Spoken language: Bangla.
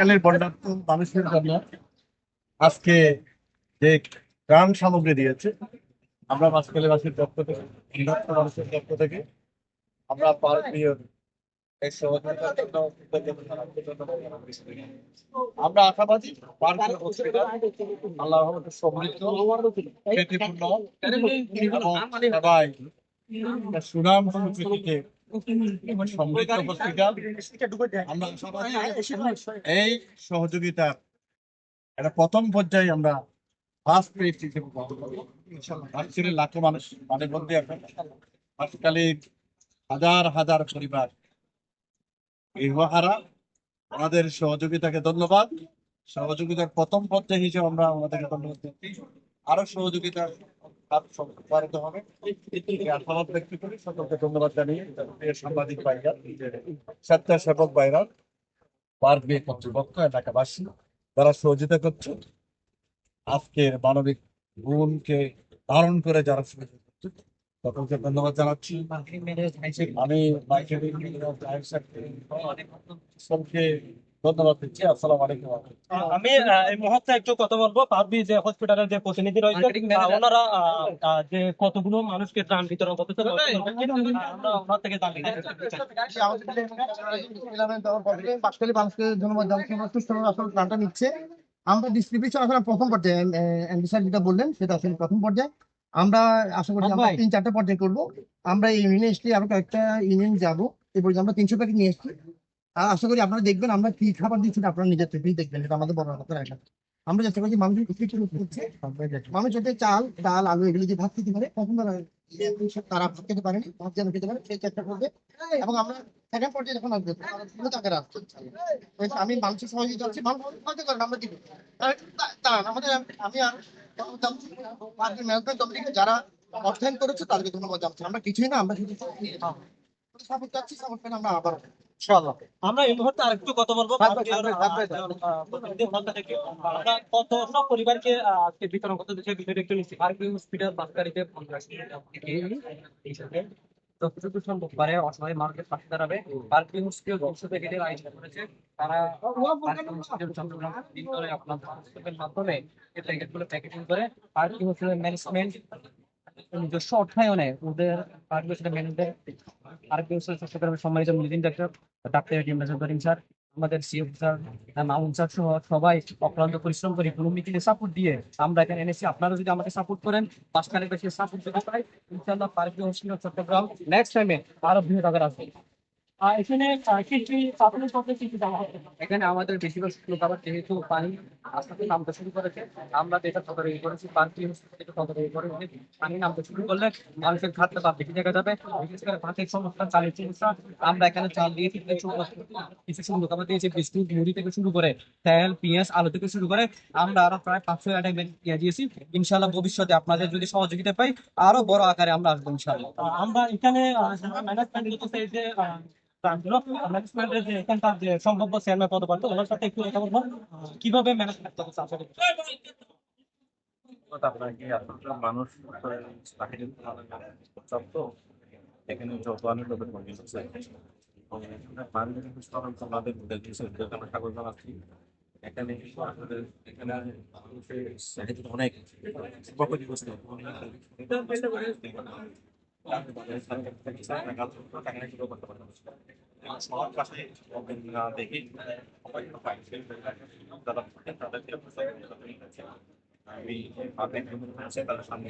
বাঁশখালীর বন্যার্ত মানুষের জন্য আজকে যে ত্রাণ সামগ্রী দিয়েছে, আমরা বাঁশখালীবাসীর পক্ষ থেকে, বন্যার্ত মানুষের পক্ষ থেকে আমরা পারবীয় এই সহযোগিতার জন্য কৃতজ্ঞতা জানাচ্ছি, ধন্যবাদ জানাচ্ছি। আমরা আশাবাদী পারবীয় হসপিটাল আল্লাহর রহমতে সমৃদ্ধ, খ্যাতিপূর্ণ এবং সবাই সুনাম সুখ্যাতিতে সমৃদ্ধ হসপিটাল। আমরা আশাবাদী এই সহযোগিতার একটা প্রথম পর্যায়ে আমরা ফার্স্ট পেজ হিসেবে গ্রহণ করবো। বাঁশখালীর লাখো মানুষ মানে বলতে এখন বাঁশখালীর হাজার হাজার পরিবার গৃহহারা, আমাদের সহযোগিতাকে ধন্যবাদ। সহযোগিতার প্রথম পর্যায়ে হিসেবে আমরা আমাদেরকে ধন্যবাদ দিচ্ছি। আরো সহযোগিতার হাত সম্প্রসারিত হবে এই আশাবাদ ব্যক্ত করি। সকলকে ধন্যবাদ জানিয়ে প্রিয় সাংবাদিক ভাইরা, স্বেচ্ছাসেবক ভাইরা, পার্ক বিয়ে কর্তৃপক্ষ, এলাকাবাসী যারা সহযোগিতা করছে, আজকের মানবিক গুণকে ধারণ করে যারা সহযোগিতা করছে, সকলকে ধন্যবাদ জানাচ্ছি। আমি সকলকে ধন্যবাদ দিচ্ছি। আসসালামু আলাইকুম। আমি এই মুহূর্তে একটু কথা বলবো পারবি যে হসপিটালের যে প্রতিনিধি রয়েছে ওনারা যে কতগুলো মানুষকে ত্রাণ বিতরণ করতেছে আমরা ওনার থেকে জানতে বাঁশখালী মানুষকে ধন্যবাদ জানাচ্ছি, আমরা সুষ্ঠুভাবে আসলে প্ল্যানটা নিচ্ছে। আমরা ডিস্ট্রিবিউশন আসলে প্রথম পর্যায়ে এমডি স্যার যেটা বললেন সেটা আসলে প্রথম পর্যায়ে। আমরা আশা করছি আমরা 3-4টা পর্যায়ে করবো। আমরা এই ইউনিয়নে এসছি, আরো কয়েকটা ইউনিয়ন যাবো। এরপর আমরা 300 প্যাকেট নিয়ে এসছি। আর আশা করি আপনারা দেখবেন আমরা কি খাবার দিচ্ছি আপনারা নিজের থেকেই দেখবেন, এটা আমাদের বড় কথা রাখা। আমরা চেষ্টা করছি মানুষের কিছু হচ্ছে, মানুষ যাতে চাল ডাল আলু এগুলো যে ভাত খেতে পারে, তখন তারা ভাত খেতে পারেনি, ভাত যেন খেতে পারে সেই চেষ্টা করবে। এবং আমরা সেকেন্ড পর্যায়ে যখন আসবে তাদের আসছে, আমি মানুষের সহযোগিতা করছি, মানুষ সাহায্য করেন আমরা দিব। আমাদের আমি আর ম্যানেজমেন্ট কমিটিকে যারা অর্থায়ন করেছে তাদেরকে ধন্যবাদ জানাচ্ছি। আমরা কিছুই না, আমরা শুধু সাপোর্ট চাচ্ছি, সাপোর্ট পেলে আমরা আবার ইনশাআল্লাহ। আমরা এই মুহূর্তে আরেকটু কথা বলবো আমরা কত সব পরিবারকে আজকে বিতরণ করতে দিচ্ছে বিষয়টা একটু নিচ্ছি। আর কি হসপিটাল বাসকারীতে যতটুকু সম্ভব পারে অসহায় মানুষের পাশে দাঁড়াবে। পার্কিং হসপিটাল 200 প্যাকেটের আয়োজন করেছে তারা। পার্কিং হসপিটাল চট্টগ্রাম দিন ধরে আপনাদের হসপিটালের মাধ্যমে এই প্যাকেটগুলো প্যাকেটিং করে পার্কিং হসপিটাল ম্যানেজমেন্ট নিজস্ব অর্থায়নে ওদের পার্কিং হসপিটাল ম্যানেজমেন্ট আরবি চট্টগ্রামের সম্মানিত মিলিদিন doctor doctor ATM Nazmuddin sir, আমাদের সিএফ স্যার, মামুন স্যার সহ সবাই অক্লান্ত পরিশ্রম করে কোনো মিটিংয়ে সাপোর্ট দিয়ে আমরা এখানে এনেছি। আপনারা যদি আমাকে সাপোর্ট করেন, বাসখালী বেশি সাপোর্ট যদি পাই, ইনশাআল্লাহ পার্কিং হসপিটাল চট্টগ্রাম নেক্সট টাইমে আরো বৃহৎ আকার আসবে। এখানে কৃষি প্রাথমিক পর্যায়ে কি কি দেওয়া হবে? এখানে আমাদের বেশিরভাগ শুকনো খাবার যেহেতু পানি আস্তে আস্তে নামতে শুরু করেছে, আমরা যেটা তদারকি করেছি পার্কিং হসপিটাল তদারকি করেছি। পানি নামতে শুরু করলে মানুষের খাদ্য বা বেশি দেখা যাবে, বিশেষ করে ভাতের সমস্যা, চালের সমস্যা। আমরা এখানে চাল দিয়েছি, কিছু শুকনো খাবার দিয়েছি, বিস্কুট মুড়ি থেকে শুরু করে তেল পেঁয়াজ আলু থেকে শুরু করে আমরা আরো প্রায় 500 আইটেম দিয়েছি। ইনশাআল্লাহ ভবিষ্যতে আপনাদের যদি সহযোগিতা পাই আরো বড় আকারে আমরা আসবো ইনশাআল্লাহ। আমরা এখানে ম্যানেজমেন্টের যে এখানকার যে সম্ভাব্য চেয়ারম্যান পদপ্রার্থী ওনার সাথে একটু কথা বলবো কিভাবে ম্যানেজমেন্ট করতে আসলে। আপনাকে আসলে মানুষ বাহিরে চাপ তো এখানে যত অনেক লোকের মধ্যে আমাদের আমরা স্বাগত জানাচ্ছি। এখানে আসলে এখানে মানুষের চাহিদা অনেক সবার কাছে দেখি আমি তাদের সামনে